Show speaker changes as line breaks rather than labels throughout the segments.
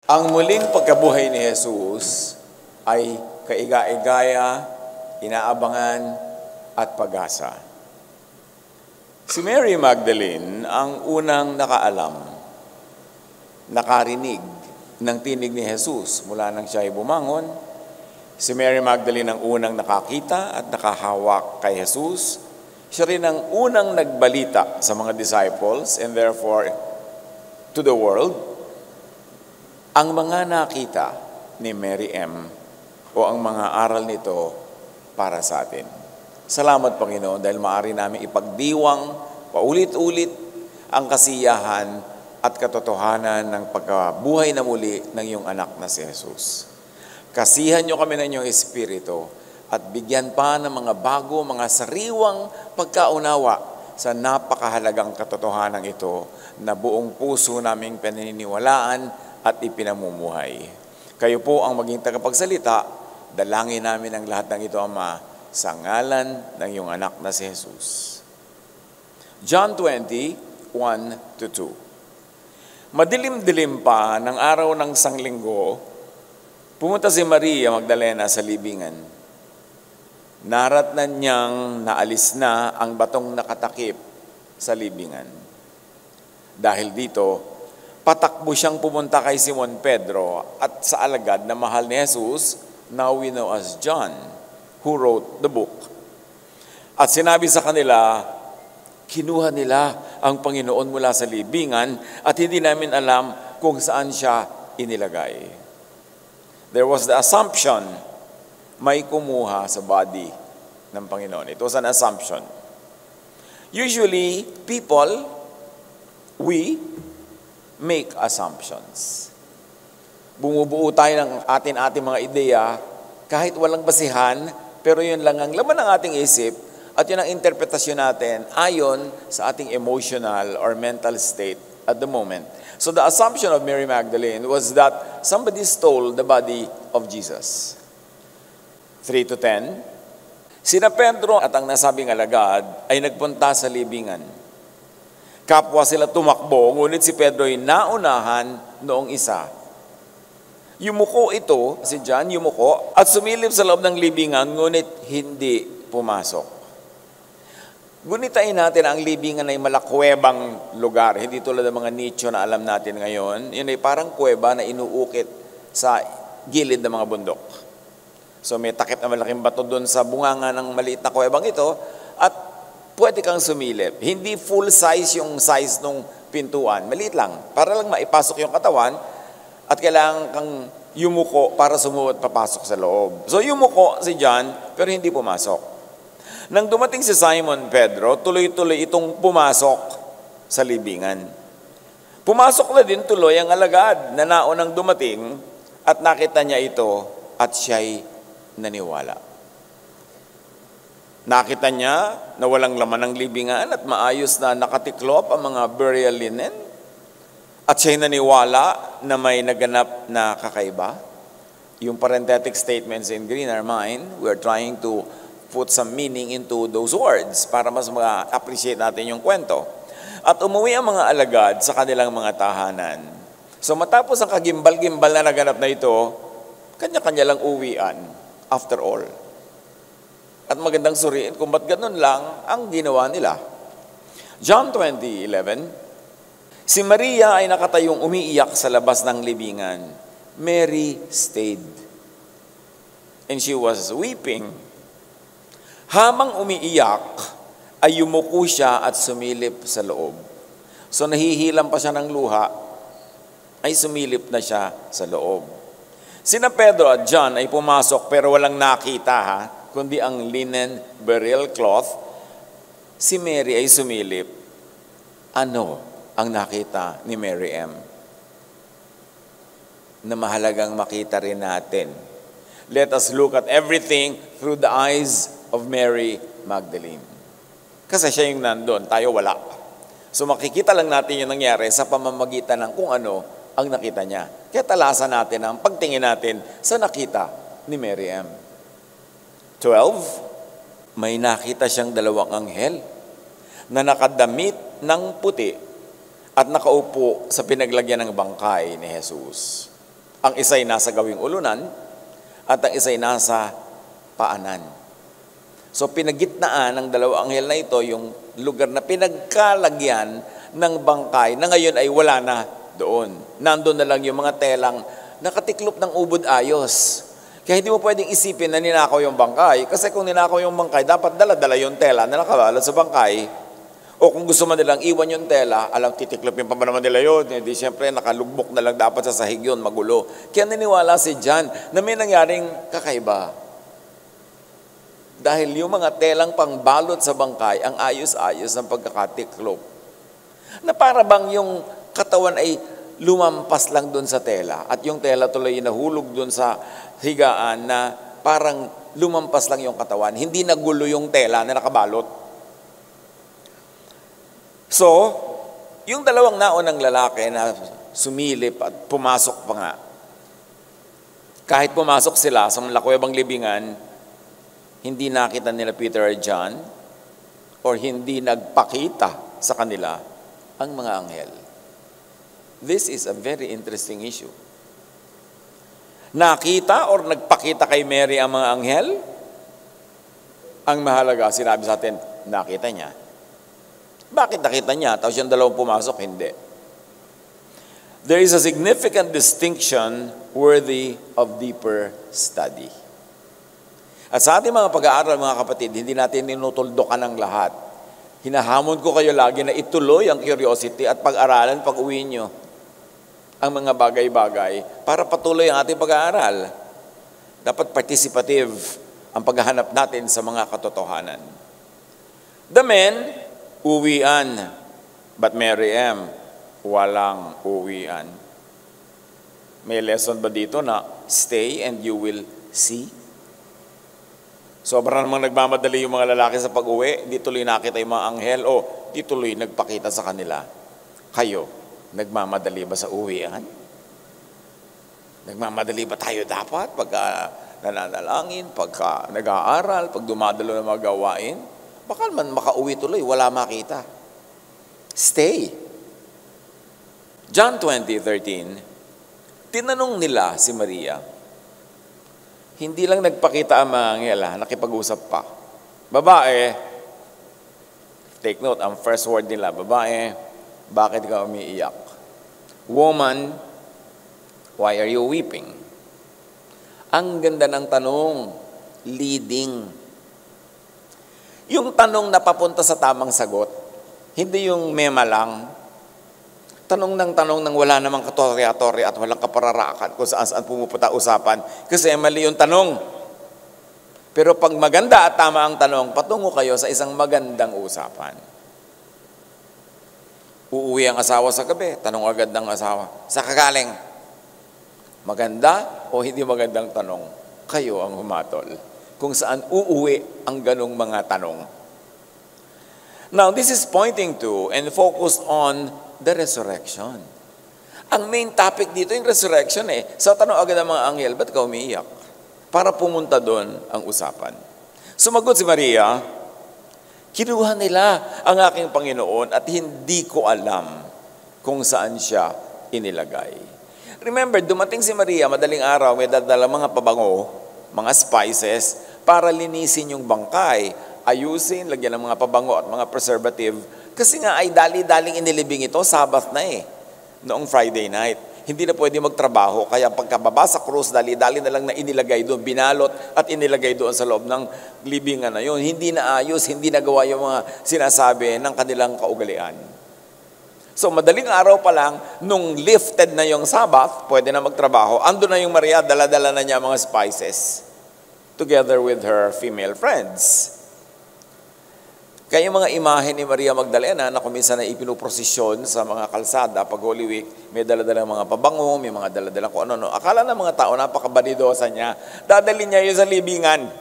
Ang muling pagkabuhay ni Jesus ay kaiga-igaya, inaabangan at pag-asa. Si Mary Magdalene ang unang nakaalam, nakarinig ng tinig ni Jesus mula nang siya ay bumangon. Si Mary Magdalene ang unang nakakita at nakahawak kay Jesus. Siya rin ang unang nagbalita sa mga disciples and therefore to the world. Ang mga nakita ni Mary M. o ang mga aral nito para sa atin. Salamat, Panginoon, dahil maaari namin ipagdiwang paulit-ulit ang kasiyahan at katotohanan ng pagkabuhay na muli ng iyong anak na si Jesus. Kasihan niyo kami ng iyong Espiritu at bigyan pa ng mga bago, mga sariwang pagkaunawa sa napakahalagang katotohanan ito na buong puso naming pinaniniwalaan at ipinamumuhay. Kayo po ang maging tagapagsalita, dalangin namin ang lahat ng ito, Ama, sa ngalan ng iyong anak na si Jesus. John 20, 1-2. Madilim-dilim pa ng araw ng Sanglinggo, pumunta si Maria Magdalena sa libingan. Naratnan niyang naalis na ang batong nakatakip sa libingan. Dahil dito, patakbo siyang pumunta kay Simon Pedro at sa alagad na mahal ni Jesus, now we know as John, who wrote the book. At sinabi sa kanila, kinuha nila ang Panginoon mula sa libingan at hindi namin alam kung saan siya inilagay. There was the assumption, may kumuha sa body ng Panginoon. It was an assumption. Usually, we make assumptions. Bumubuo tayo ng ating mga ideya kahit walang basihan, pero yun lang ang laman ng ating isip at yun ang interpretasyon natin ayon sa ating emotional or mental state at the moment. So the assumption of Mary Magdalene was that somebody stole the body of Jesus. 3-10. Sina Pedro at ang nasabing alagad ay nagpunta sa libingan. Kapwa sila tumakbo, ngunit si Pedro ay naunahan noong isa. Yumuko ito, si John, yumuko, at sumilip sa loob ng libingan, ngunit hindi pumasok. Gunitain natin ang libingan ay malakwebang lugar, hindi tulad ng mga nicho na alam natin ngayon. Yun ay parang kuweba na inuukit sa gilid ng mga bundok. So may takip na malaking bato doon sa bunganga ng maliit na kuwebang ito, at pwede kang sumilip. Hindi full size yung size ng pintuan. Maliit lang. Para lang maipasok yung katawan at kailangan kang yumuko para sumuot papasok sa loob. So yumuko si John pero hindi pumasok. Nang dumating si Simon Pedro, tuloy-tuloy itong pumasok sa libingan. Pumasok na din tuloy ang alagad na naunang dumating at nakita niya ito at siya'y naniwala. Nakita niya na walang laman ng libingan at maayos na nakatiklop ang mga burial linen. At siya'y naniwala na may naganap na kakaiba. Yung parenthetic statements in green are mine. We're trying to put some meaning into those words para mas ma-appreciate natin yung kwento. At umuwi ang mga alagad sa kanilang mga tahanan. So matapos ang kagimbal-gimbal na naganap na ito, kanya-kanya lang uwian after all. At magandang suriin kung ba't ganun lang ang ginawa nila. John 20:11. Si Maria ay nakatayong umiiyak sa labas ng libingan. Mary stayed. And she was weeping. Habang umiiyak, ay yumuko siya at sumilip sa loob. So nahihilam pa siya ng luha, ay sumilip na siya sa loob. Sina Pedro at John ay pumasok pero walang nakita kundi ang linen burial cloth. Si Mary ay sumilip. Ano ang nakita ni Mary M? Na mahalagang makita rin natin. Let us look at everything through the eyes of Mary Magdalene. Kasi siya yung nandun, tayo wala. So makikita lang natin yung nangyari sa pamamagitan ng kung ano ang nakita niya. Kaya talasan natin ang pagtingin natin sa nakita ni Mary M. 12, may nakita siyang dalawang anghel na nakadamit ng puti at nakaupo sa pinaglagyan ng bangkay ni Jesus. Ang isa'y nasa gawing ulunan at ang isa'y nasa paanan. So pinagitnaan ng dalawang anghel na ito yung lugar na pinagkalagyan ng bangkay na ngayon ay wala na doon. Nandun na lang yung mga telang nakatiklop ng ubod ayos. Kaya hindi mo pwedeng isipin na ninakaw yung bangkay. Kasi kung ninakaw yung bangkay, dapat dala-dala yung tela na nakabalot sa bangkay. O kung gusto man nilang iwan yung tela, alam, titiklopin pa ba naman nila yun? Hindi, siyempre, nakalugbok na lang dapat sa sahig yun, magulo. Kaya naniwala si John na may nangyaring kakaiba. Dahil yung mga telang pangbalot sa bangkay, ang ayos-ayos ng pagkakatiklop. Na para bang yung katawan ay lumampas lang doon sa tela at yung tela tuloy nahulog doon sa higaan na parang lumampas lang yung katawan. Hindi nagulo yung tela na nakabalot. So, yung dalawang naunang lalaki na sumilip at pumasok pa nga, kahit pumasok sila sa lakwebang libingan, hindi nakita nila Peter or John or hindi nagpakita sa kanila ang mga anghel. This is a very interesting issue. Nakita or nagpakita kay Mary ang mga anghel? Ang mahalaga, sinabi sa atin, nakita niya. Bakit nakita niya? Tapos yung dalawang pumasok, hindi. There is a significant distinction worthy of deeper study. At sa ating mga pag-aaral, mga kapatid, hindi natin tinutuldokan ang lahat. Hinahamon ko kayo lagi na ituloy ang curiosity at pag-aralan pag-uwi nyo ang mga bagay-bagay para patuloy ang ating pag-aaral. Dapat participative ang paghahanap natin sa mga katotohanan. The men, uwian, but Mary M, walang uwian. May lesson ba dito na stay and you will see? Sobrang namang nagmamadali yung mga lalaki sa pag-uwi, di tuloy nakita yung mga anghel, o di tuloy nagpakita sa kanila. Kayo, nagmamadali ba sa uwian? Nagmamadali ba tayo dapat pagka nananalangin, pagka nag-aaral, pag dumadalo ng mga gawain? Baka man makauwi tuloy, wala makita. Stay. John 20:13, tinanong nila si Maria, hindi lang nagpakita ang mga anghel, nakipag-usap pa. Babae, take note, ang first word nila, babae, bakit ka umiiyak? Woman, why are you weeping? Ang ganda ng tanong, leading. Yung tanong na papunta sa tamang sagot, hindi yung mema lang. Tanong ng wala namang katorya-torya at walang kapararakan kung saan pumupunta usapan. Kasi mali yung tanong. Pero pag maganda at tama ang tanong, patungo kayo sa isang magandang usapan. Uuwi ang asawa sa gabi, tanong agad ng asawa, sa kagaling, maganda o hindi magandang tanong? Kayo ang humatol kung saan uuwi ang ganong mga tanong. Now, this is pointing to and focused on the resurrection. Ang main topic dito yung resurrection eh. So, tanong agad ng mga anghel, ba't ka umiiyak? Para pumunta doon ang usapan. Sumagot si Maria, kinuha nila ang aking Panginoon at hindi ko alam kung saan siya inilagay. Remember, dumating si Maria, madaling araw, may dadala mga pabango, mga spices, para linisin yung bangkay, ayusin, lagyan ng mga pabango at mga preservative. Kasi nga ay dali-daling inilibing ito, Sabbath na eh, noong Friday night. Hindi na pwede magtrabaho, kaya pagkababa sa krus, dali-dali na lang na inilagay doon, binalot at inilagay doon sa loob ng libingan na yun. Hindi na ayos, hindi nagawa yung mga sinasabi ng kanilang kaugalian. So madaling araw pa lang, nung lifted na yung Sabbath, pwede na magtrabaho, ando na yung Maria, dala-dala na niya mga spices, together with her female friends. Kaya yung mga imahe ni Maria Magdalena na kuminsan na ipinuprosesyon sa mga kalsada pag Holy Week, may dala-dalang mga pabango, may mga dala-dalang kung ano-ano. Akala ng mga tao, napakabanidosa niya. Dadalhin niya yun sa libingan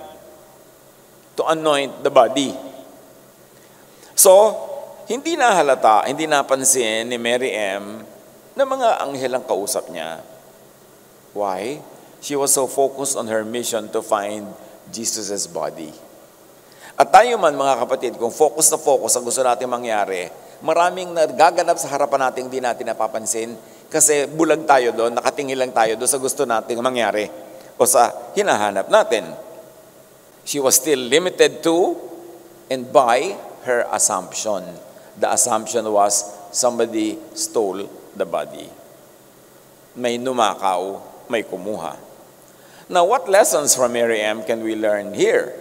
to anoint the body. So, hindi nahalata, hindi napansin ni Mary M. na mga anghel ang kausap niya. Why? She was so focused on her mission to find Jesus' body. At tayo man, mga kapatid, kung focus ang gusto natin mangyari, maraming nagaganap sa harapan natin hindi natin napapansin, Kasi bulag tayo doon, nakatingin lang tayo doon sa gusto nating mangyari o sa hinahanap natin. She was still limited to and by her assumption. The assumption was somebody stole the body. May numakaw, may kumuha. Now, what lessons from Mary M. can we learn here?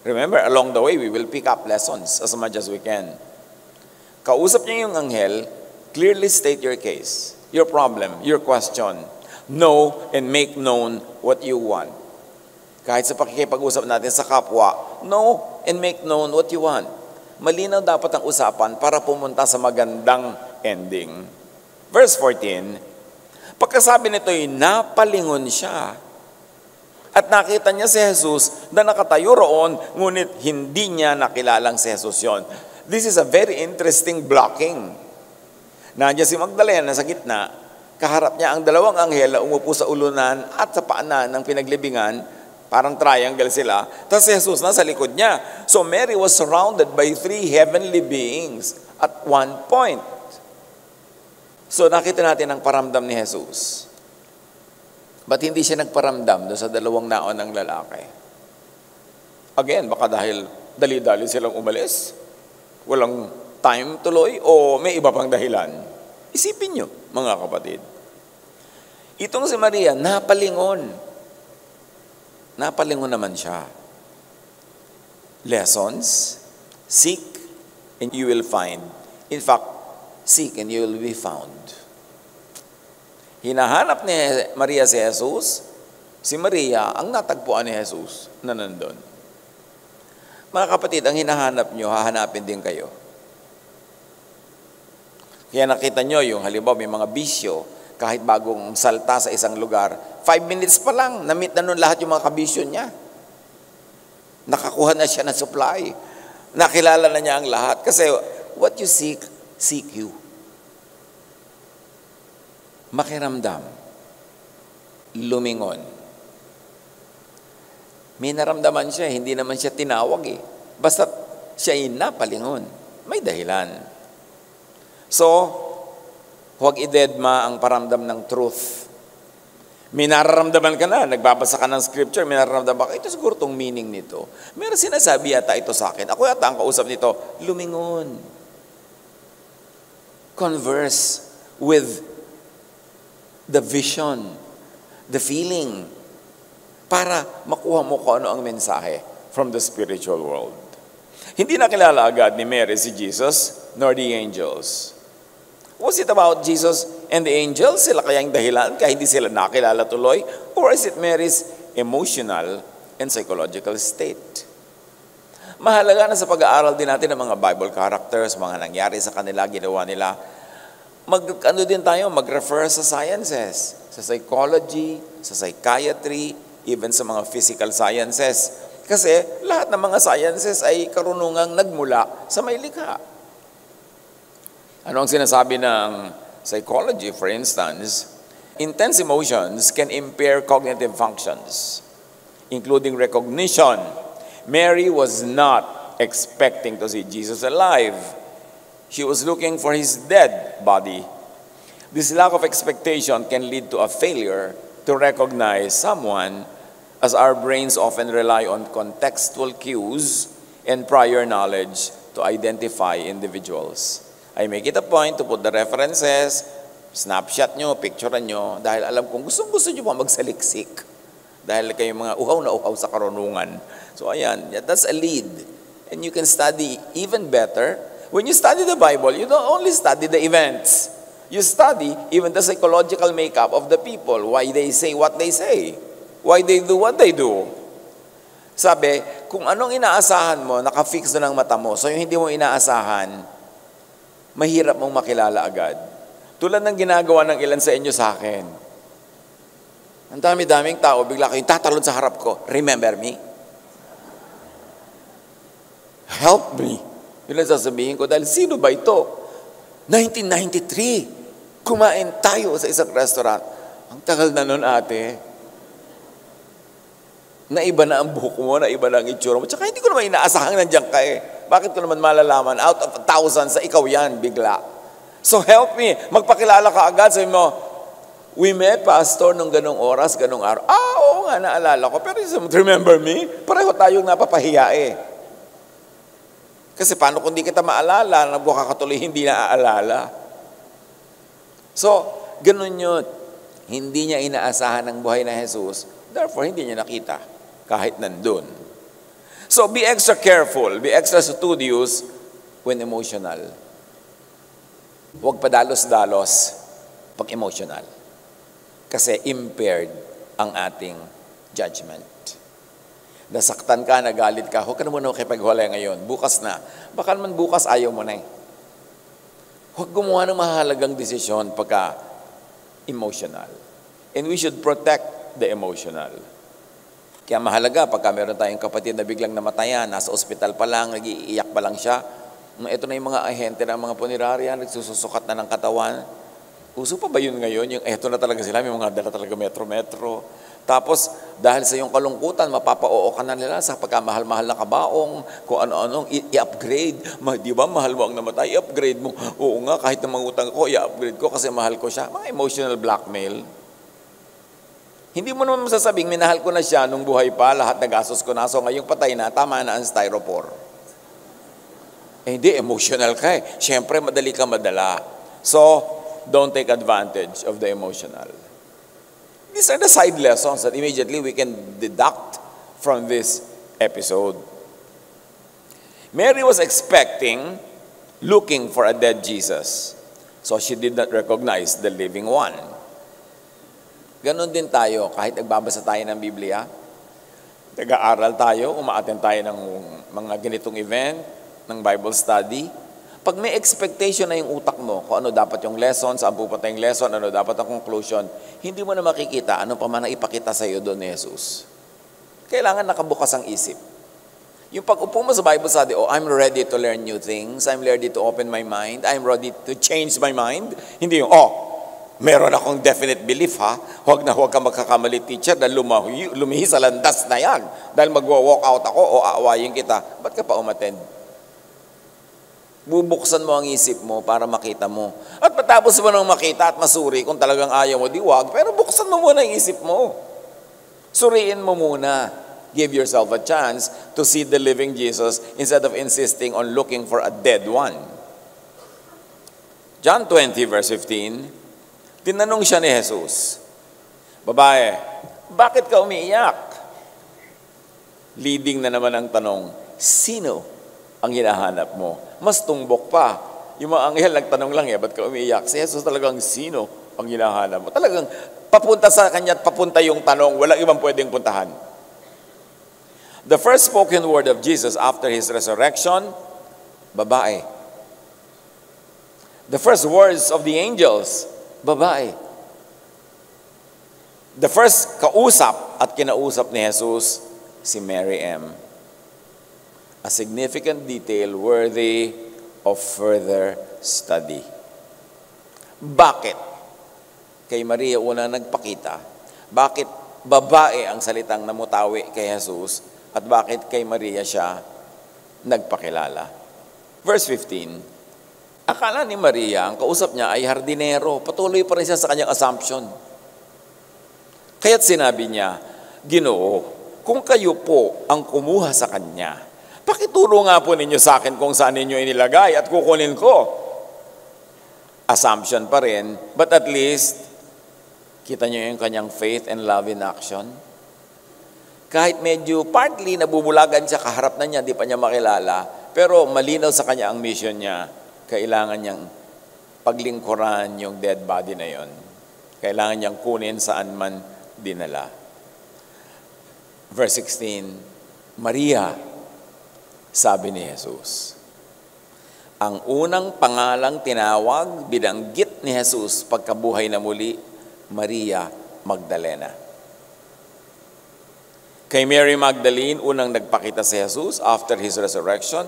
Remember, along the way, we will pick up lessons as much as we can. Kausap niya yung anghel, clearly state your case, your problem, your question. Know and make known what you want. Kahit sa pakikipag-usap natin sa kapwa, know and make known what you want. Malinaw dapat ang usapan para pumunta sa magandang ending. Verse 14, pagkasabi nito'y napalingon siya. At nakita niya si Jesus na nakatayo roon, ngunit hindi niya nakilalang si Jesus yon. This is a very interesting blocking. Nandiyan si Magdalena sa gitna, kaharap niya ang dalawang anghel na umupo sa ulunan at sa paanan ng pinaglibingan, parang triangle sila, tapos si Jesus nasa likod niya. So Mary was surrounded by 3 heavenly beings at one point. So nakita natin ang paramdam ni Jesus. Ba't hindi siya nagparamdam doon sa dalawang naon ng lalaki? Again, baka dahil dali-dali silang umalis, walang time tuloy, o may iba pang dahilan. Isipin nyo, mga kapatid. Itong si Maria, napalingon. Napalingon naman siya. Lessons, seek and you will find. In fact, seek and you will be found. Hinahanap ni Maria si Jesus, si Maria ang natagpuan ni Jesus na nandun. Mga kapatid, ang hinahanap nyo, hahanapin din kayo. Kaya nakita nyo yung halimbawa may mga bisyo, kahit bagong salta sa isang lugar, 5 minutes pa lang, na-meet na nun lahat yung mga kabisyo niya. Nakakuha na siya ng supply. Nakilala na niya ang lahat. Kasi what you seek, seek you. Makiramdam, lumingon. May naramdaman siya, hindi naman siya tinawag eh. Basta siya ay napalingon. May dahilan. So, huwag idedma ang paramdam ng truth. May nararamdaman ka na, nagbabasa ka ng scripture, may nararamdaman ka, ito siguro itong meaning nito. Meron sinasabi yata ito sa akin. Ako yata ang kausap nito, lumingon. Converse with the vision, the feeling, para makuha mo kung ano ang mensahe from the spiritual world. Hindi nakilala agad ni Mary si Jesus, nor the angels. Was it about Jesus and the angels? Sila kayang dahilan kaya hindi sila nakilala tuloy? Or is it Mary's emotional and psychological state? Mahalaga na sa pag-aaral din natin ng mga Bible characters, mga nangyari sa kanila, ginawa nila, mag-refer sa sciences, sa psychology, sa psychiatry, even sa mga physical sciences. Kasi lahat ng mga sciences ay karunungang nagmula sa may likha. Ano ang sinasabi ng psychology, for instance? Intense emotions can impair cognitive functions, including recognition. Mary was not expecting to see Jesus alive. She was looking for his dead body. This lack of expectation can lead to a failure to recognize someone, as our brains often rely on contextual cues and prior knowledge to identify individuals. I make it a point to put the references, snapshot nyo, picture nyo, dahil alam kong gusto nyo pa magsaliksik. Dahil kayo mga uhaw na uhaw sa karunungan. So ayan, that's a lead. And you can study even better. When you study the Bible, you don't only study the events. You study even the psychological makeup of the people, why they say what they say, why they do what they do. Sabi, kung anong inaasahan mo, nakafix na ng mata mo, so yung hindi mo inaasahan, mahirap mong makilala agad. Tulad ng ginagawa ng ilan sa inyo sa akin. Ang dami-daming tao, bigla kayong tatalon sa harap ko, remember me? Help me. Yun ang sasabihin ko, dahil sino ba ito? 1993, kumain tayo sa isang restaurant. Ang tagal na nun, ate. Naiba na ang buhok mo, naiba na ang itsura mo. Tsaka hindi ko naman inaasahang nandiyan ka eh. Bakit ko naman malalaman? Out of thousands, sa ikaw yan, bigla. So help me. Magpakilala ka agad. Sabi mo, we met, Pastor, nung ganong oras, ganong araw. Oo nga, naalala ko. Pero remember me? Pareho tayong napapahiya eh. Kasi paano kung di kita maalala, nabuha ka tuloy hindi naaalala. So, ganun yun. Hindi niya inaasahan ang buhay na Jesus. Therefore, hindi niya nakita kahit nandun. So, be extra careful, be extra studious when emotional. Huwag padalos-dalos pag emotional. Kasi impaired ang ating judgment. Nasaktan ka, nagalit ka, huwag ka na muna makipaghiwalay ngayon. Bukas na. Baka naman bukas ayaw mo na eh. Huwag gumawa ng mahalagang desisyon pagka emotional. And we should protect the emotional. Kaya mahalaga pagka meron tayong kapatid na biglang namatayan, nasa ospital pa lang, nag-iiyak pa lang siya. Ito na yung mga ahente ng mga punerarya, nagsususukat na ng katawan. Uso pa ba yun ngayon? Yung eto na talaga sila, may mga dala talaga metro-metro. Tapos, dahil sa iyong kalungkutan, mapapa-oo ka na nila sa pagkamahal-mahal na kabaong, kung ano-anong i-upgrade. Di ba, mahal mo ang namatay, i-upgrade mo. Oo nga, kahit na mangutang ko, i-upgrade ko kasi mahal ko siya. Mga emotional blackmail. Hindi mo naman masasabing, minahal ko na siya nung buhay pa, lahat na gastos ko na. So ngayong patay na, tama na ang styrofoam. Hindi, emotional ka eh. Siyempre, madali ka madala. So, don't take advantage of the emotional. These are the side lessons that immediately we can deduct from this episode. Mary was expecting, looking for a dead Jesus. So, she did not recognize the living one. Ganon din tayo, kahit nagbabasa tayo ng Biblia, nag-aaral tayo, umaattend tayo ng mga ganitong event, ng Bible study, pag may expectation na yung utak mo, kung ano dapat yung lesson, saan pupunta yung lesson, ano dapat ang conclusion, hindi mo na makikita ano pa man ang ipakita sa iyo doon ni Jesus. Kailangan nakabukas ang isip. Yung pag-upo mo sa Bible study, I'm ready to learn new things, I'm ready to open my mind, I'm ready to change my mind. Hindi yung, meron akong definite belief ha, huwag ka magkakamali teacher dahil lumihi sa landas na yan. Dahil magwa-walk out ako o aawayin kita, ba't ka pa umattend? Bubuksan mo ang isip mo para makita mo. At matapos mo nang makita at masuri, kung talagang ayaw mo, di wag. Pero buksan mo muna ang isip mo. Suriin mo muna. Give yourself a chance to see the living Jesus instead of insisting on looking for a dead one. John 20 verse 15, tinanong siya ni Jesus, babae, bakit ka umiiyak? Leading na naman ang tanong, sino ang hinahanap mo? Mas tumbok pa. Yung mga anghel nagtanong lang ba't ka umiiyak? Si Jesus talagang sino ang hinahanap mo? Talagang papunta sa kanya at papunta yung tanong, walang ibang pwedeng puntahan. The first spoken word of Jesus after His resurrection, babae. The first words of the angels, babae. The first kausap at kinausap ni Jesus, si Mary M. A significant detail worthy of further study. Bakit kay Maria una nagpakita? Bakit babae ang salitang namutawi kay Jesus? At bakit kay Maria siya nagpakilala? Verse 15, akala ni Maria, ang kausap niya ay hardinero. Patuloy pa rin siya sa kanyang assumption. Kaya't sinabi niya, Ginoo, kung kayo po ang kumuha sa kanya, pakituro nga po ninyo sa akin kung saan ninyo inilagay at kukunin ko. Assumption pa rin, but at least, kita nyo yung kanyang faith and love in action. Kahit medyo partly nabubulagan siya, kaharap na niya, di pa niya makilala, pero malinaw sa kanya ang mission niya, kailangan niyang paglingkuran yung dead body na yon. Kailangan niyang kunin saan man dinala. Verse 16, Maria, sabi ni Jesus. Ang unang pangalang tinawag, binanggit ni Jesus pagkabuhay na muli, Maria Magdalena. Kay Mary Magdalene, unang nagpakita si Jesus after His resurrection.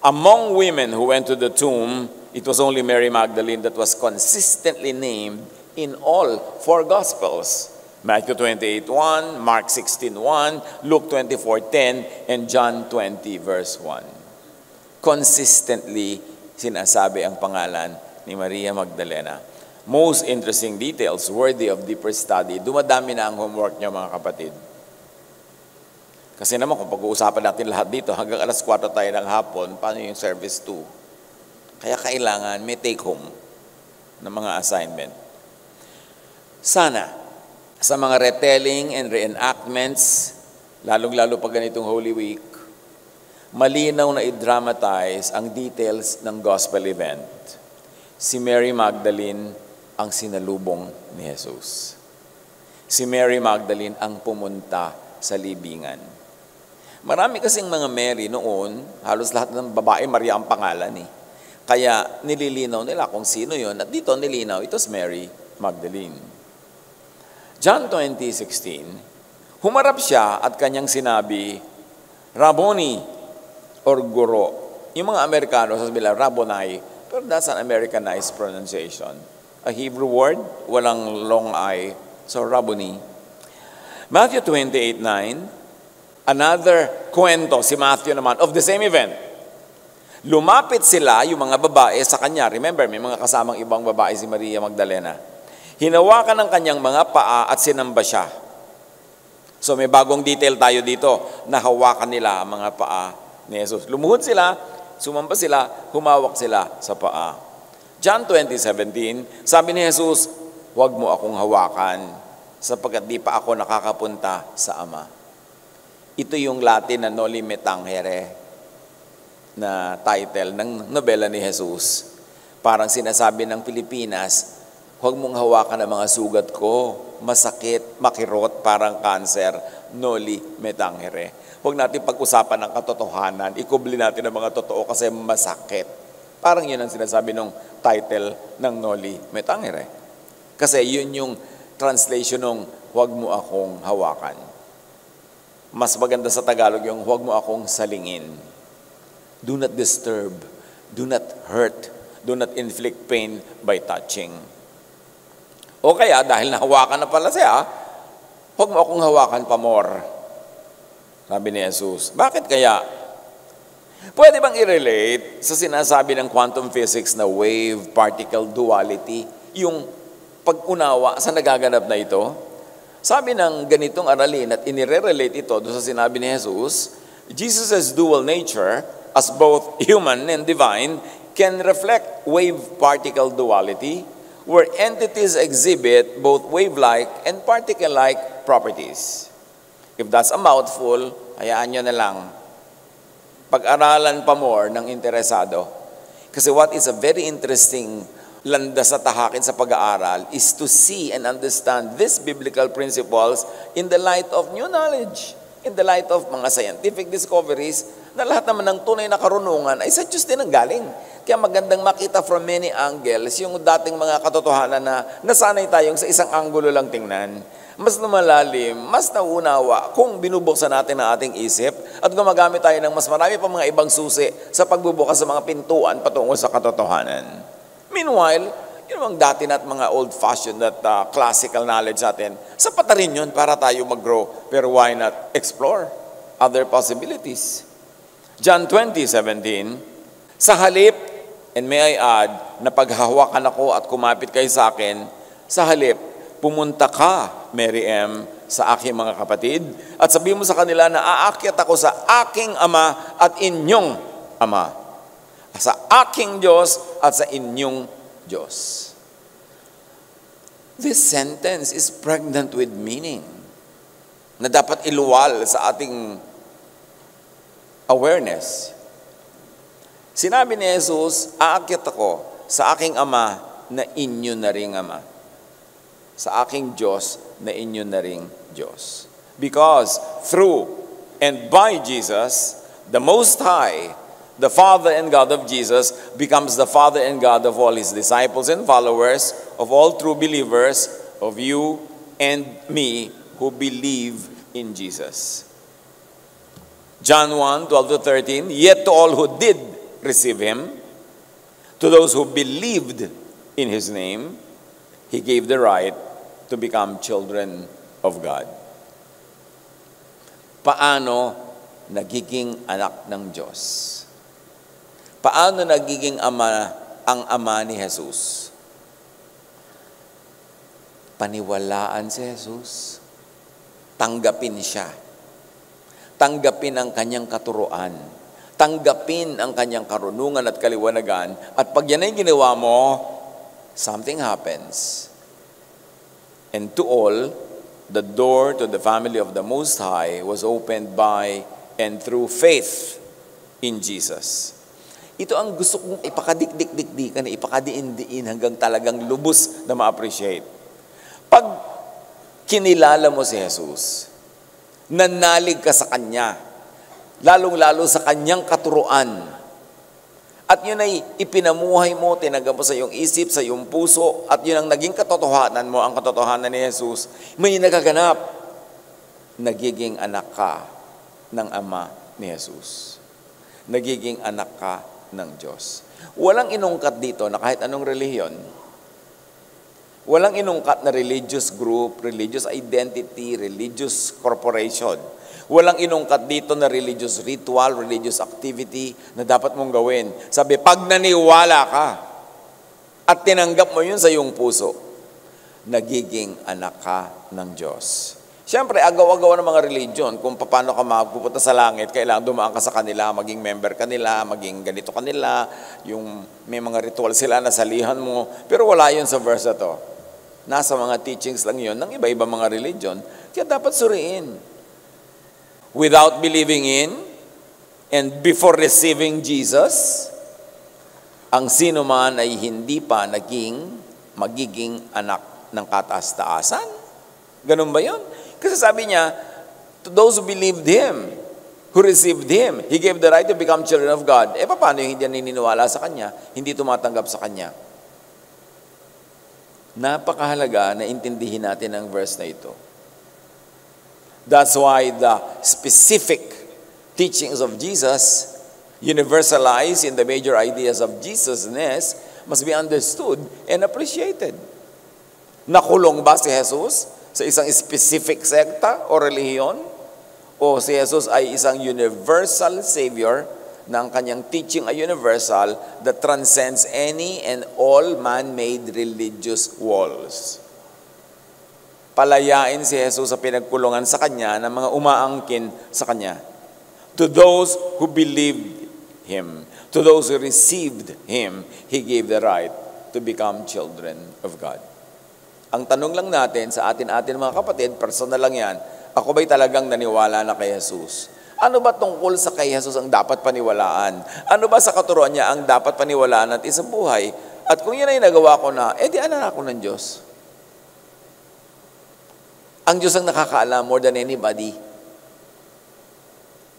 Among women who went to the tomb, it was only Mary Magdalene that was consistently named in all four Gospels. Matthew 28:1, Mark 16:1, Luke 24:10, and John 20 verse 1. Consistently sinasabi ang pangalan ni Maria Magdalena. Most interesting details, worthy of deeper study. Dumadami na ang homework niyo, mga kapatid. Kasi naman, kung pag-uusapan natin lahat dito, hanggang alas 4 tayo ng hapon, paano yung service 2? Kaya kailangan may take home ng mga assignment. Sana, sa mga retelling and reenactments, lalong-lalo pag ganitong Holy Week, malinaw na i-dramatize ang details ng gospel event. Si Mary Magdalene ang sinalubong ni Jesus. Si Mary Magdalene ang pumunta sa libingan. Marami kasing mga Mary noon, halos lahat ng babae, Maria ang pangalan eh. Kaya nililinaw nila kung sino yon, at dito nilinaw, ito si Mary Magdalene. John 20:16, humarap siya at kanyang sinabi, Rabboni, or guro. Yung mga Amerikano, sasabihin nila, Rabboni, pero that's an Americanized pronunciation. A Hebrew word, walang long I, so Rabboni. Matthew 28:9, another kwento, si Matthew naman, of the same event. Lumapit sila, yung mga babae, sa kanya. Remember, may mga kasamang ibang babae si Maria Magdalena. Hinawakan ng kanyang mga paa at sinamba siya. So may bagong detail tayo dito, na hawakan nila ang mga paa ni Jesus. Lumuhod sila, sumamba sila, humawak sila sa paa. John 20:17, sabi ni Jesus, huwag mo akong hawakan, sapagkat di pa ako nakakapunta sa Ama. Ito yung Latin na Noli Me Tangere na title ng nobela ni Jesus. Parang sinasabi ng Pilipinas, huwag mong hawakan ang mga sugat ko, masakit, makirot, parang cancer, Noli Me Tangere. Huwag natin pag-usapan ng katotohanan, ikubli natin ang mga totoo kasi masakit. Parang yun ang sinasabi ng title ng Noli Me Tangere. Kasi yun yung translation ng huwag mo akong hawakan. Mas maganda sa Tagalog yung huwag mo akong salingin. Do not disturb, do not hurt, do not inflict pain by touching. O kaya, dahil nahawakan na pala siya, huwag mo akong hawakan pa more. Sabi ni Jesus. Bakit kaya? Pwede bang i-relate sa sinasabi ng quantum physics na wave-particle duality, yung pag-unawa sa nagaganap na ito? Sabi ng ganitong aralin at inire-relate ito doon sa sinabi ni Jesus, Jesus' dual nature, as both human and divine, can reflect wave-particle duality, where entities exhibit both wave-like and particle-like properties. If that's a mouthful, hayaan nyo na lang. Pag-aralan pa more ng interesado. Kasi what is a very interesting landas sa tahakin sa pag-aaral is to see and understand these biblical principles in the light of new knowledge, in the light of mga scientific discoveries, na lahat naman ng tunay na karunungan ay sa Diyos din ang galing. Kaya magandang makita from many angles yung dating mga katotohanan na nasanay tayong sa isang anggulo lang tingnan. Mas lumalalim, mas nauunawa kung binubuksan natin ang ating isip at gumagamit tayo ng mas marami pa mga ibang susi sa pagbubukas sa mga pintuan patungo sa katotohanan. Meanwhile, yun ang dati na mga old-fashioned at classical knowledge natin, sapat na rin yun para tayo mag-grow. Pero why not explore other possibilities? John 20:17, sa halip, and may I add, na paghahawakan ako at kumapit kayo sa akin, sa halip, pumunta ka, Mary M., sa aking mga kapatid, at sabihin mo sa kanila na aakyat ako sa aking Ama at inyong Ama. Sa aking Diyos at sa inyong Diyos. This sentence is pregnant with meaning na dapat iluwal sa ating awareness. Sinabi ni Jesus, aakyat ako sa aking Ama na inyo na ring Ama. Sa aking Diyos na inyo na ring Diyos. Because through and by Jesus, the Most High, the Father and God of Jesus, becomes the Father and God of all His disciples and followers, of all true believers, of you and me who believe in Jesus. John 1:12-13, yet to all who did receive Him, to those who believed in His name, He gave the right to become children of God. Paano nagiging anak ng Diyos? Paano nagiging ama ang ama ni Jesus? Paniwalaan si Jesus. Tanggapin siya. Tanggapin ang kanyang katuruan. Tanggapin ang kanyang karunungan at kaliwanagan. At pag yan ay ginawa mo, something happens. And to all, the door to the family of the Most High was opened by and through faith in Jesus. Ito ang gusto kong ipakadikdik-dikdikan, ipakadiin-diin hanggang talagang lubos na ma-appreciate. Pag kinilala mo si Jesus, nanalig ka sa Kanya, lalong-lalo sa Kanyang katuruan, at yun ay ipinamuhay mo, tinanggap mo sa iyong isip, sa iyong puso, at yun ang naging katotohanan mo, ang katotohanan ni Jesus, may nagaganap, nagiging anak ka ng Ama ni Jesus. Nagiging anak ka ng Diyos. Walang inungkat dito na kahit anong relihiyon, walang inungkat na religious group, religious identity, religious corporation. Walang inungkat dito na religious ritual, religious activity na dapat mong gawin. Sabi, pag naniwala ka at tinanggap mo yun sa iyong puso, nagiging anak ka ng Diyos. Siyempre, agaw-agaw ng mga religion, kung paano ka magpupunta sa langit, kailangan dumaan ka sa kanila, maging member kanila, maging ganito kanila, yung may mga ritual sila na salihan mo. Pero wala yun sa verse na to. Nasa mga teachings lang yun ng iba-iba mga religion, kaya dapat suriin. Without believing in and before receiving Jesus, ang sino man ay hindi pa magiging anak ng kataas-taasan. Ganun ba yun? Kasi sabi niya, to those who believed Him, who received Him, He gave the right to become children of God. Paano yung hindi naniniwala sa Kanya, hindi tumatanggap sa Kanya? Napakahalaga na intindihin natin ang verse na ito. That's why the specific teachings of Jesus, universalized in the major ideas of Jesus-ness, must be understood and appreciated. Nakulong ba si Jesus sa isang specific sekta o relihiyon? O si Jesus ay isang universal Savior na ang kanyang teaching ay universal that transcends any and all man-made religious walls? Palayain si Jesus sa pinagkulungan sa Kanya ng mga umaangkin sa Kanya. To those who believed Him, to those who received Him, He gave the right to become children of God. Ang tanong lang natin sa atin mga kapatid, personal lang yan, ako ba'y talagang naniwala na kay Jesus? Ano ba tungkol sa kay Jesus ang dapat paniwalaan? Ano ba sa katuruan niya ang dapat paniwalaan at isabuhay? At kung yan ay nagawa ko na, di anak ako ng Diyos. Ang Diyos ang nakakaalam more than anybody.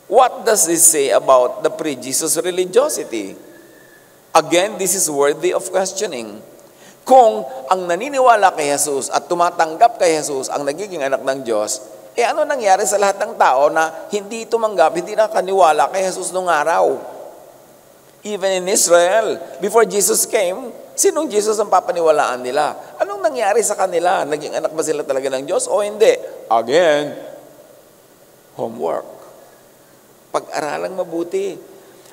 What does this say about the pre-Jesus religiosity? Again, this is worthy of questioning. Kung ang naniniwala kay Jesus at tumatanggap kay Jesus ang nagiging anak ng Diyos, ano nangyari sa lahat ng tao na hindi tumanggap, hindi nakaniwala kay Jesus nung araw? Even in Israel, before Jesus came, sinong Jesus ang papaniwalaan nila? Anong nangyari sa kanila? Naging anak ba sila talaga ng Diyos o hindi? Again, homework. Pag-aralang mabuti.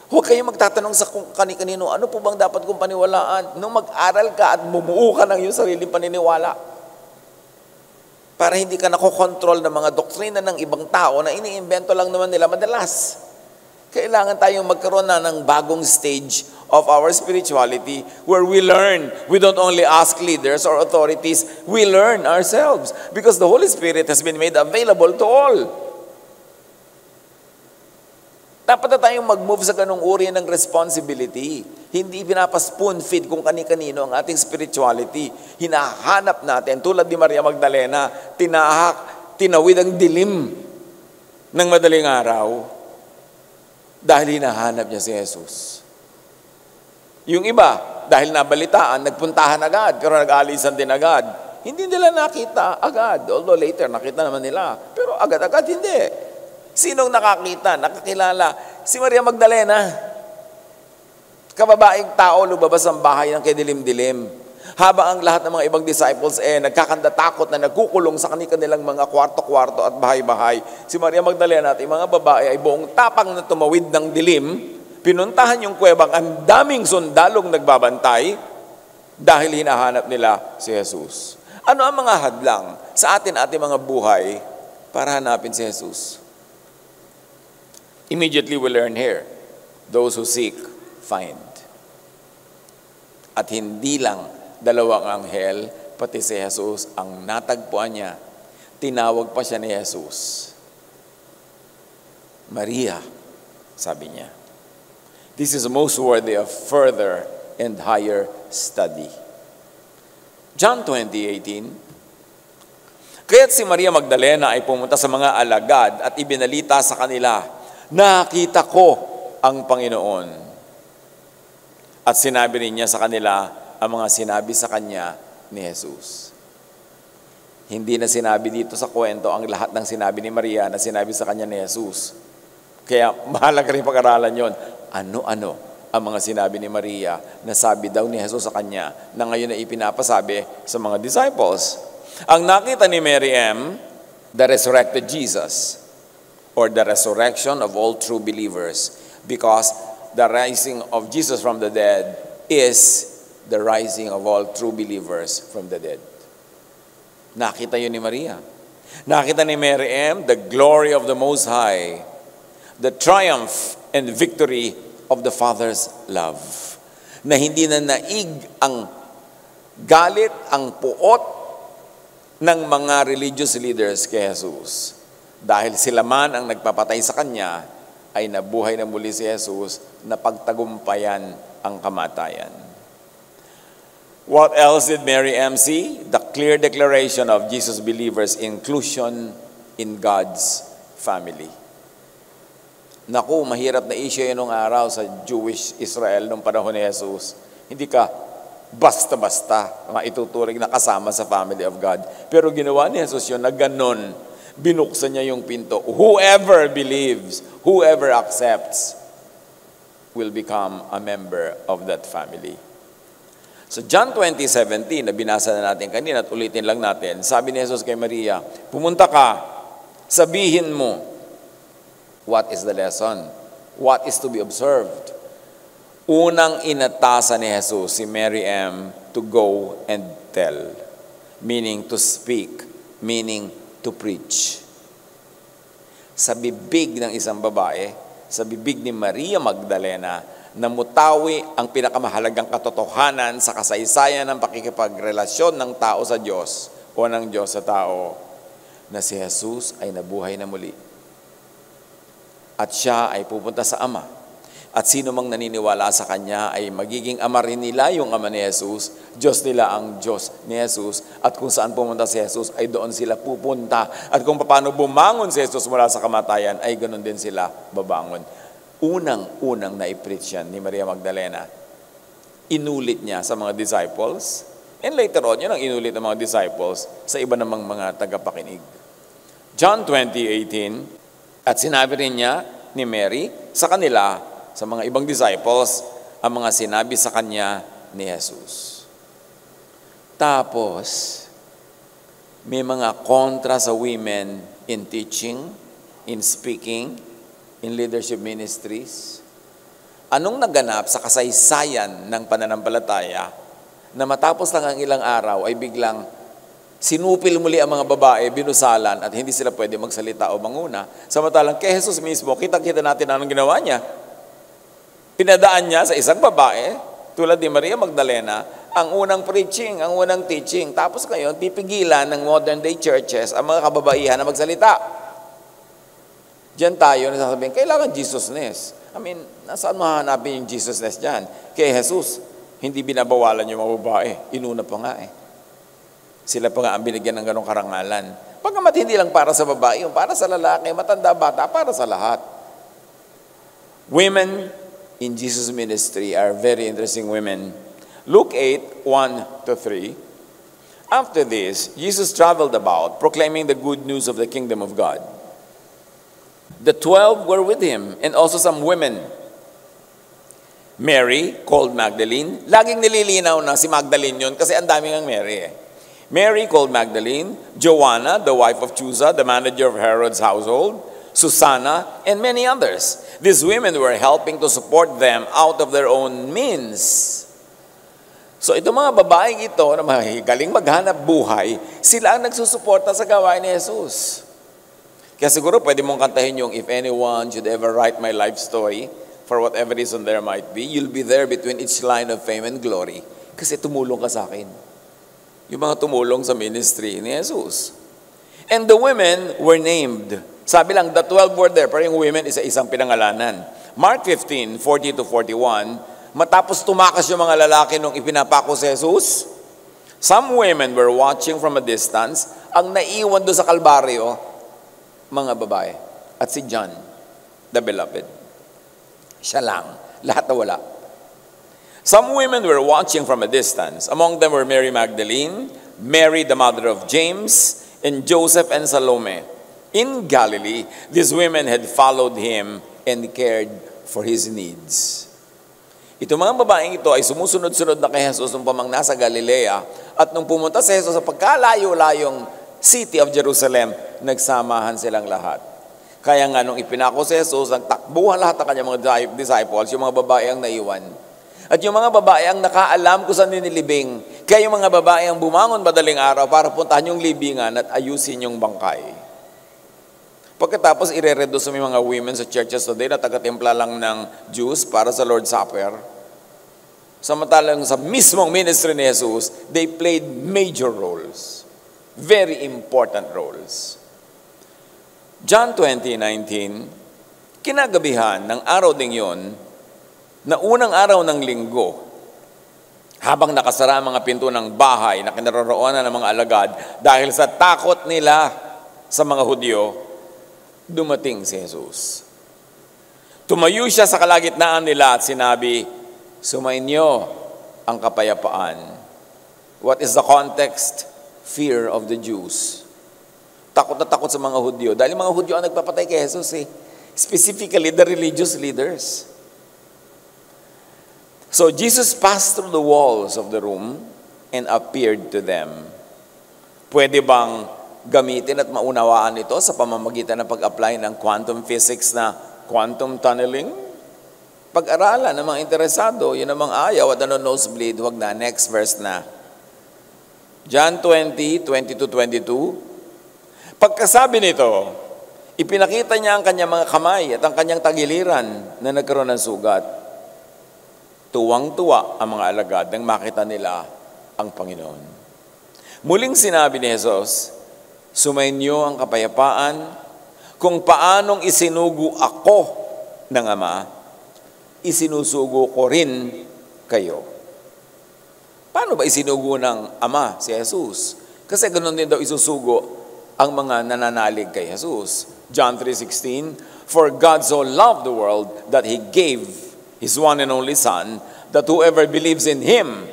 Huwag kayong magtatanong sa kung kani-kanino, ano po bang dapat kong paniwalaan? Nung mag-aral ka at bumuo ka ng iyong sariling paniniwala. Para hindi ka nakokontrol ng mga doktrina ng ibang tao na iniimbento lang naman nila madalas. Kailangan tayong magkaroon na ng bagong stage of our spirituality where we learn. We don't only ask leaders or authorities, we learn ourselves because the Holy Spirit has been made available to all. Dapat na tayong mag-move sa ganung uri ng responsibility. Hindi pinapa-spoon feed kung kani-kanino ang ating spirituality. Hinahanap natin, tulad ni Maria Magdalena, tinawid ang dilim ng madaling araw dahil hinahanap niya si Jesus. Yung iba, dahil nabalitaan, nagpuntahan agad, pero nag-alisan din agad. Hindi nila nakita agad, although later nakita naman nila. Pero agad-agad hindi. Sinong nakakita, nakakilala? Si Maria Magdalena. Kababaeng tao, lumabas ang bahay ng kidilim-dilim. Habang ang lahat ng mga ibang disciples nagkakanda-takot na nagkukulong sa kanilang mga kwarto-kwarto at bahay-bahay. Si Maria Magdalena at yung mga babae ay buong tapang na tumawid ng dilim Pinuntahan yung kuwebang ang daming sundalong nagbabantay dahil hinahanap nila si Jesus. Ano ang mga hadlang sa ating mga buhay para hanapin si Jesus? Immediately we learn here, those who seek, find. At hindi lang dalawang anghel, pati si Jesus ang natagpuan niya. Tinawag pa siya ni Jesus. Maria, sabi niya. This is most worthy of further and higher study. John 20:18. Kaya't si Maria Magdalena ay pumunta sa mga alagad at ibinalita sa kanila, nakita ko ang Panginoon. At sinabi rin niya sa kanila ang mga sinabi sa kanya ni Jesus. Hindi na sinabi dito sa kwento ang lahat ng sinabi ni Maria na sinabi sa kanya ni Jesus. Kaya mahalaga rin pag-aralan yon. Ano-ano ang mga sinabi ni Maria na sabi daw ni Jesus sa kanya na ngayon ay ipinapasabi sa mga disciples. Ang nakita ni Mary M., the resurrected Jesus, or the resurrection of all true believers, because the rising of Jesus from the dead is the rising of all true believers from the dead. Nakita yun ni Maria. Nakita ni Mary M., the glory of the Most High, the triumph and victory of the Father's love. Na hindi na naig ang galit, ang puot ng mga religious leaders kay Jesus. Dahil sila man ang nagpapatay sa kanya, ay nabuhay na muli si Jesus na pagtagumpayan ang kamatayan. What else did Mary M. see? The clear declaration of Jesus' believers' inclusion in God's family. Naku, mahirap na issue yun nung araw sa Jewish Israel nung panahon ni Jesus. Hindi ka basta-basta maituturing na kasama sa family of God. Pero ginawa ni Jesus yun na ganon. Binuksan niya yung pinto. Whoever believes, whoever accepts, will become a member of that family. So John 20:17, na binasa na natin kanina at ulitin lang natin, sabi ni Jesus kay Maria, pumunta ka, sabihin mo, what is the lesson? What is to be observed? Unang inatasan ni Jesus si Mary M. to go and tell, meaning to speak, meaning to preach. Sa bibig ng isang babae, sa bibig ni Maria Magdalena, namutawi ang pinakamahalagang katotohanan sa kasaysayan ng pakikipagrelasyon ng tao sa Diyos o ng Diyos sa tao, na si Jesus ay nabuhay na muli. At siya ay pupunta sa Ama. At sino mang naniniwala sa Kanya ay magiging ama rin nila yung Ama ni Jesus. Diyos nila ang Diyos ni Jesus. At kung saan pumunta si Jesus ay doon sila pupunta. At kung paano bumangon si Jesus mula sa kamatayan ay ganoon din sila babangon. Unang-unang na-preach yan ni Maria Magdalena. Inulit niya sa mga disciples. And later on, yun ang inulit ng mga disciples sa iba namang mga tagapakinig. John 20:18, at sinabi rin niya ni Mary sa kanila, sa mga ibang disciples, ang mga sinabi sa kanya ni Jesus. Tapos, may mga kontra sa women in teaching, in speaking, in leadership ministries. Anong naganap sa kasaysayan ng pananampalataya na matapos lang ang ilang araw ay biglang sinupil muli ang mga babae, binusalan at hindi sila pwede magsalita o manguna. Samantalang kay Jesus mismo, kita-kita natin anong ginawa niya. Pinadaan niya sa isang babae, tulad ni Maria Magdalena, ang unang preaching, ang unang teaching. Tapos ngayon, pipigilan ng modern day churches ang mga kababaihan na magsalita. Diyan tayo nasasabihin, kailangan Jesusness. I mean, nasaan mahanapin yung Jesusness dyan? Kay Jesus, hindi binabawalan yung mga babae. Inuna pa nga eh. Sila pa nga ang binigyan ng ganong karangalan. Pagkamat hindi lang para sa babae, yung para sa lalaki, matanda, bata, para sa lahat. Women in Jesus' ministry are very interesting women. Luke 8:1-3. After this, Jesus traveled about, proclaiming the good news of the kingdom of God. The 12 were with him, and also some women. Mary, called Magdalene. Laging nililinaw na si Magdalene yun kasi ang daming ang Mary eh. Mary, called Magdalene. Joanna, the wife of Chuza, the manager of Herod's household. Susanna, and many others. These women were helping to support them out of their own means. So itong mga babaeng ito na galing maghanap buhay, sila ang nagsusuporta sa gawain ni Jesus. Kaya siguro pwede mong kantahin yung, if anyone should ever write my life story, for whatever reason there might be, you'll be there between each line of fame and glory. Kasi tumulong ka sa akin. Yung mga tumulong sa ministry ni Jesus. And the women were named. Sabi lang, the 12 were there, pero yung women, isa-isang pinangalanan. Mark 15, 40 to 41, matapos tumakas yung mga lalaki nung ipinapako si Jesus, some women were watching from a distance. Ang naiwan doon sa Kalbaryo, mga babae. At si John, the beloved. Siya lang. Lahat na wala. Some women were watching from a distance. Among them were Mary Magdalene, Mary the mother of James, and Joseph and Salome. In Galilee, these women had followed him and cared for his needs. Ito mga babaeng ito ay sumusunod-sunod na kay Jesus nung pamang nasa Galilea at nung pumunta si Jesus sa pagkalayo-layong city of Jerusalem, nagsamahan silang lahat. Kaya nga nung ipinako si Jesus, nagtakbuhan lahat ng kanyang mga disciples, yung mga babae ang naiwan. At yung mga babae ang nakaalam kung saan nilibing. Kaya yung mga babae ang bumangon madaling araw para puntahan yung libingan at ayusin yung bangkay. Pagkatapos ire-reduce yung mga women sa churches today na taga-timpla lang ng juice para sa Lord's Supper. Samantalang sa mismong ministry ni Jesus, they played major roles. Very important roles. John 20:19, kinagabihan ng araw ding yon, na unang araw ng linggo, habang nakasara ang mga pinto ng bahay na kinaroroonan ng mga alagad dahil sa takot nila sa mga Hudyo, dumating si Jesus. Tumayo siya sa kalagitnaan nila at sinabi, "Sumainyo ang kapayapaan." What is the context? Fear of the Jews. Takot na takot sa mga Hudyo. Dahil mga Hudyo ang nagpapatay kay Jesus eh. Specifically, the religious leaders. So Jesus passed through the walls of the room and appeared to them. Pwede bang gamitin at maunawaan ito sa pamamagitan ng pag-apply ng quantum physics na quantum tunneling? Pag-aralan ng mga interesado, yun namang ayaw at nosebleed, huwag na, next verse na. John 20:22. Pagkasabi nito, ipinakita niya ang kanyang mga kamay at ang kanyang tagiliran na nagkaroon ng sugat. Tuwang-tuwa ang mga alagad nang makita nila ang Panginoon. Muling sinabi ni Jesus, "Sumainyo ang kapayapaan, kung paanong isinugo ako ng Ama, isinusugo ko rin kayo." Paano ba isinugo ng Ama si Jesus? Kasi ganoon din daw isusugo ang mga nananalig kay Jesus. John 3:16, "For God so loved the world that He gave His one and only Son, that whoever believes in Him,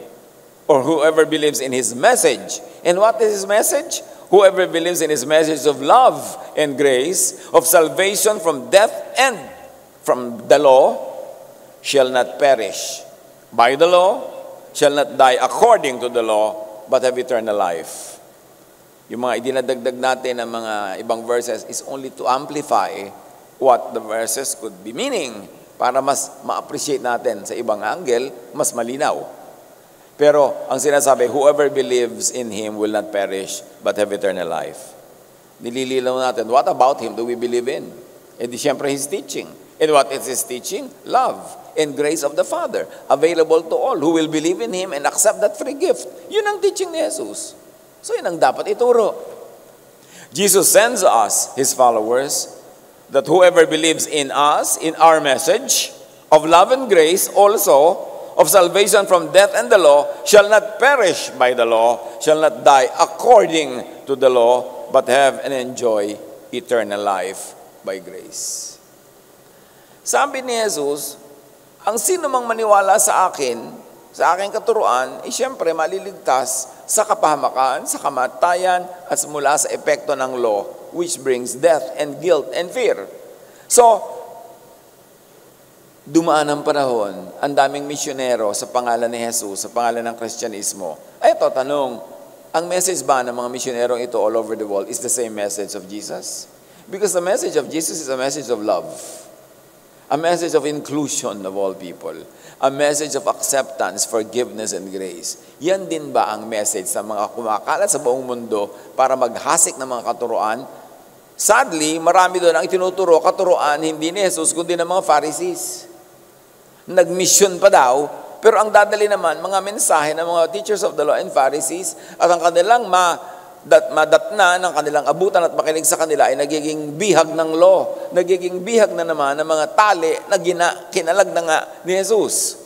or whoever believes in His message." And what is His message? Whoever believes in His message of love and grace, of salvation from death and from the law, shall not perish by the law, shall not die according to the law, but have eternal life. Yung mga idinadagdag natin ng mga ibang verses is only to amplify what the verses could be meaning, para mas ma-appreciate natin sa ibang angle, mas malinaw. Pero ang sinasabi, whoever believes in Him will not perish, but have eternal life. Nilililaw natin, what about Him do we believe in? E di siyempre His teaching. And what is His teaching? Love and grace of the Father, available to all who will believe in Him and accept that free gift. Yun ang teaching ni Jesus. So yun ang dapat ituro. Jesus sends us, His followers, that whoever believes in us, in our message of love and grace, also of salvation from death and the law, shall not perish by the law, shall not die according to the law, but have and enjoy eternal life by grace. Sabi ni Jesus, ang sino mang maniwala sa aking katuruan, siyempre maliligtas sa kapahamakan, sa kamatayan, at mula sa epekto ng law, which brings death and guilt and fear. So, dumaan ang panahon, ang daming misyonero sa pangalan ni Jesus, sa pangalan ng Kristyanismo. Ito, tanong, ang message ba ng mga misyonerong ito all over the world is the same message of Jesus? Because the message of Jesus is a message of love. A message of inclusion of all people. A message of acceptance, forgiveness, and grace. Yan din ba ang message sa mga kumakalat sa buong mundo para maghasik ng mga katuruan? Sadly, marami doon ang itinuturo katuruan hindi ni Jesus kundi ng mga Pharisees. Nag-mission pa daw, pero ang dadali naman mga mensahe ng mga teachers of the law and Pharisees at ang kanilang madatna ng kanilang abutan at makinig sa kanila ay nagiging bihag ng law, nagiging bihag na naman ng mga tali na kinalag na nga ni Jesus.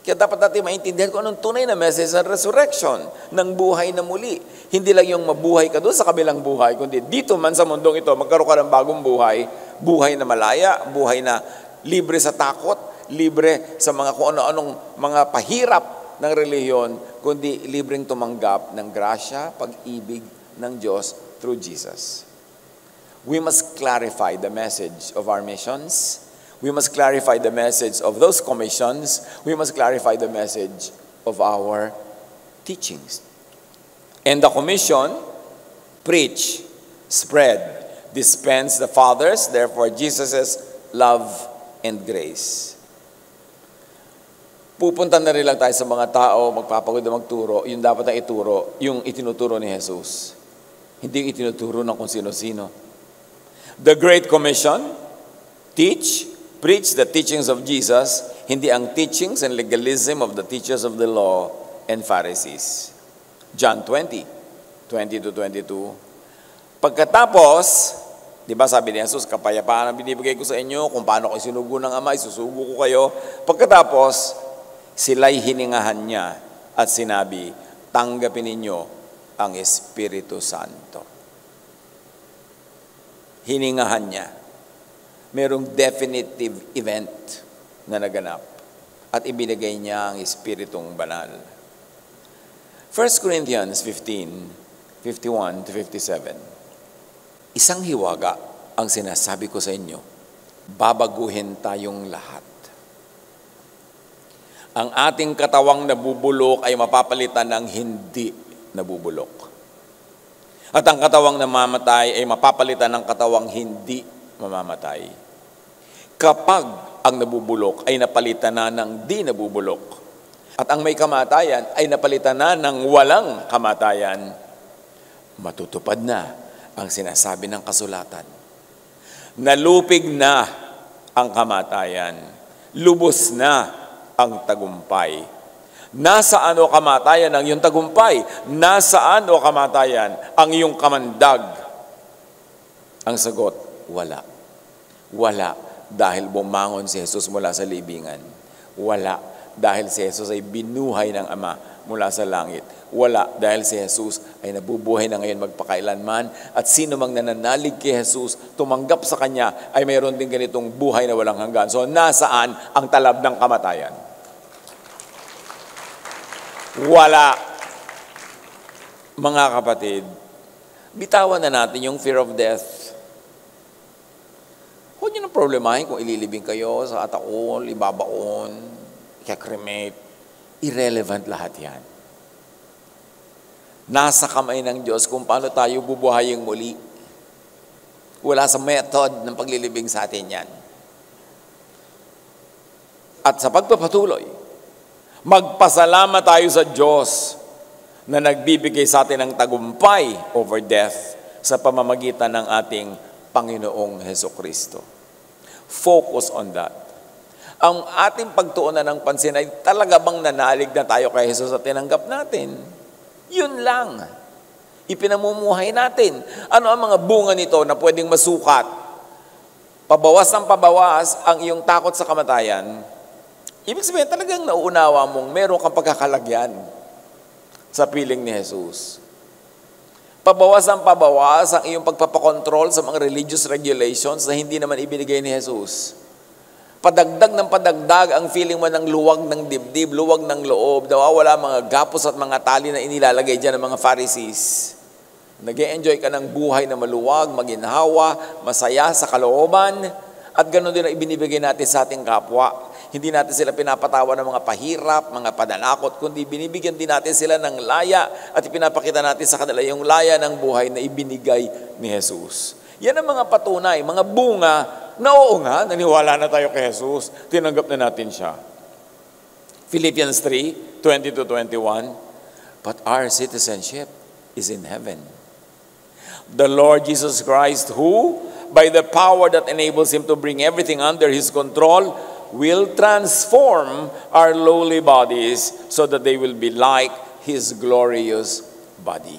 Kaya dapat natin maintindihan kung anong tunay na message ng resurrection, ng buhay na muli. Hindi lang yung mabuhay ka doon sa kabilang buhay, kundi dito man sa mundong ito, magkaroon ka ng bagong buhay, buhay na malaya, buhay na libre sa takot, libre sa mga kung ano-anong mga pahirap ng relihiyon, kundi libreng tumanggap ng grasya, pag-ibig ng Diyos through Jesus. We must clarify the message of our missions. We must clarify the message of those commissions. We must clarify the message of our teachings. And the commission, preach, spread, dispense the Father's, therefore Jesus' love and grace. Pupunta na rin lang tayo sa mga tao, magpapagod na magturo, yung dapat na ituro, yung itinuturo ni Jesus. Hindi yung itinuturo ng kung sino-sino. The Great Commission, teach, preach the teachings of Jesus, hindi ang teachings and legalism of the teachers of the law and Pharisees. John 20:20-22. Pagkatapos, di ba sabi ni Jesus, kapayapaan ang binibigay ko sa inyo, kung paano ko isinugo ng Ama, isusugo ko kayo. Pagkatapos, sila'y hiningahan niya at sinabi, tanggapin ninyo ang Espiritu Santo. Hiningahan niya. Merong definitive event na naganap at ibinigay niya ang Espiritong Banal. 1 Corinthians 15:51-57. Isang hiwaga ang sinasabi ko sa inyo, babaguhin tayong lahat. Ang ating katawang nabubulok ay mapapalitan ng hindi nabubulok. At ang katawang namamatay ay mapapalitan ng katawang hindi mamamatay. Kapag ang nabubulok ay napalitan na ng di nabubulok, at ang may kamatayan ay napalitan na ng walang kamatayan, matutupad na ang sinasabi ng kasulatan. Nalupig na ang kamatayan, lubos na ang tagumpay. Nasaan o kamatayan ang iyong tagumpay? Nasaan o kamatayan ang iyong kamandag? Ang sagot, wala. Wala dahil bumangon si Jesus mula sa libingan. Wala dahil si Jesus ay binuhay ng Ama mula sa langit. Wala dahil si Jesus ay nabubuhay na ngayon magpakailanman. At sino mang nananalig kay Jesus, tumanggap sa Kanya, ay mayroon din ganitong buhay na walang hanggan. So nasaan ang talab ng kamatayan? Wala. Mga kapatid, bitawan na natin yung fear of death. Huwag niyo nang problemahin kung ililibing kayo sa ataol, ibabaon, ikakremate. Irrelevant lahat yan. Nasa kamay ng Diyos kung paano tayo bubuhayin muli. Wala sa method ng paglilibing sa atin yan. At sa pagpapatuloy, magpasalamat tayo sa Diyos na nagbibigay sa atin ng tagumpay over death sa pamamagitan ng ating Panginoong Hesukristo. Focus on that. Ang ating pagtuunan ng pansin ay talaga bang nanalig na tayo kay Jesus at tinanggap natin? Yun lang. Ipinamumuhay natin. Ano ang mga bunga nito na pwedeng masukat? Pabawas ng pabawas ang iyong takot sa kamatayan. Ibig sabihin, talagang nauunawa mong meron kang pagkakalagyan sa piling ni Jesus. Pabawas ang pabawas ang iyong pagpapakontrol sa mga religious regulations na hindi naman ibinigay ni Jesus. Padagdag ng padagdag ang feeling mo ng luwag ng dibdib, luwag ng loob, nawawala mga gapos at mga tali na inilalagay dyan ng mga Pharisees. Nag-e-enjoy ka ng buhay na maluwag, maginhawa, masaya sa kalooban, at ganoon din ang ibinibigay natin sa ating kapwa. Hindi natin sila pinapatawa ng mga pahirap, mga pananakot, kundi binibigyan din natin sila ng laya at ipinapakita natin sa kanila yung laya ng buhay na ibinigay ni Jesus. Yan ang mga patunay, mga bunga na oo nga, naniwala na tayo kay Jesus. Tinanggap na natin siya. Philippians 3:20-21, but our citizenship is in heaven. The Lord Jesus Christ, who, by the power that enables Him to bring everything under His control, will transform our lowly bodies so that they will be like His glorious body.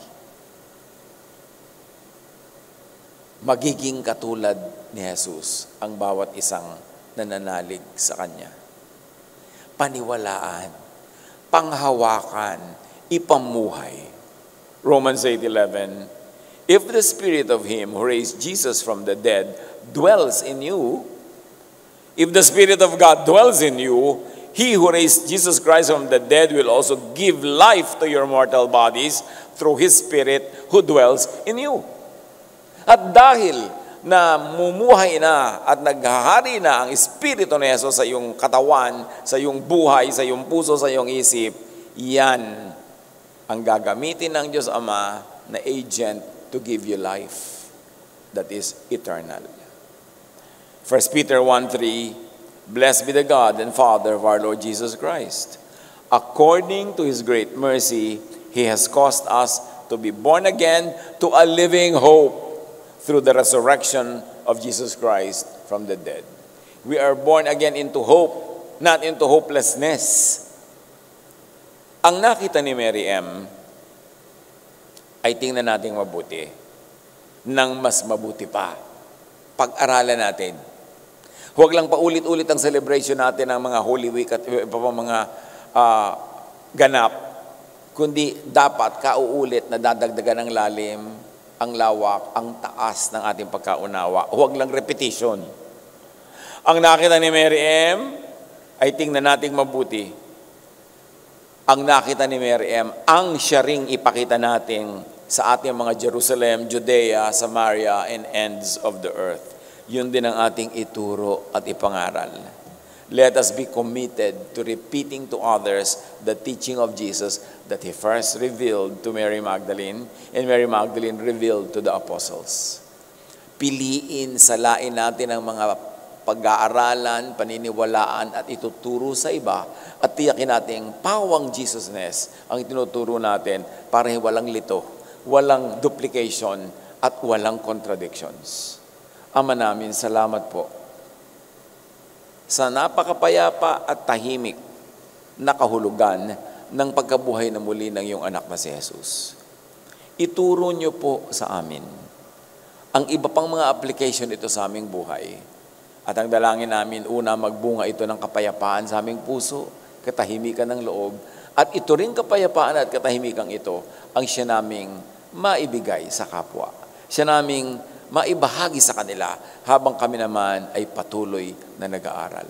Magiging katulad ni Jesus ang bawat isang nananalig sa Kanya. Paniwalaan, panghawakan, ipamuhay. Romans 8:11, if the Spirit of Him who raised Jesus from the dead dwells in you, if the Spirit of God dwells in you, He who raised Jesus Christ from the dead will also give life to your mortal bodies through His Spirit who dwells in you. At dahil na mumuhay na at naghahari na ang Espiritu ni Jesus sa iyong katawan, sa iyong buhay, sa iyong puso, sa iyong isip, yan ang gagamitin ng Diyos Ama na agent to give you life that is eternal. 1 Peter 1:3, blessed be the God and Father of our Lord Jesus Christ. According to His great mercy, He has caused us to be born again to a living hope through the resurrection of Jesus Christ from the dead. We are born again into hope, not into hopelessness. Ang nakita ni Mary M. ay tingnan natin mabuti, nang mas mabuti pa. Pag-aralan natin. Huwag lang paulit-ulit ang celebration natin ng mga Holy Week at iba pang mga ganap, kundi dapat kauulit na dadagdagan ng lalim, ang lawak, ang taas ng ating pagkaunawa. Huwag lang repetition. Ang nakita ni Mary M. ay tingnan nating mabuti. Ang nakita ni Mary M. ang siya ring ipakita natin sa ating mga Jerusalem, Judea, Samaria, and ends of the earth. Yun din ang ating ituro at ipangaral. Let us be committed to repeating to others the teaching of Jesus that He first revealed to Mary Magdalene and Mary Magdalene revealed to the apostles. Piliin, salain natin ang mga pag-aaralan, paniniwalaan at ituturo sa iba at tiyakin natin pawang Jesusness ang itinuturo natin para walang lito, walang duplication at walang contradictions. Ama namin, salamat po sa napakapayapa at tahimik na kahulugan ng pagkabuhay na muli ng iyong anak na si Jesus. Ituro niyo po sa amin ang iba pang mga application ito sa aming buhay. At ang dalangin namin, una, magbunga ito ng kapayapaan sa aming puso, katahimikan ng loob, at ito rin kapayapaan at katahimikan ito ang siya naming maibigay sa kapwa. Siya naming maibahagi sa kanila habang kami naman ay patuloy na nag-aaral.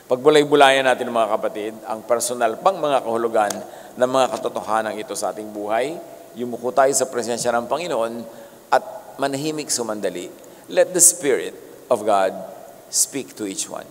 Pagbulay-bulayan natin mga kapatid, ang personal pang mga kahulugan ng mga katotohanan ito sa ating buhay, yumuko tayo sa presensya ng Panginoon at manahimik sumandali. Let the Spirit of God speak to each one.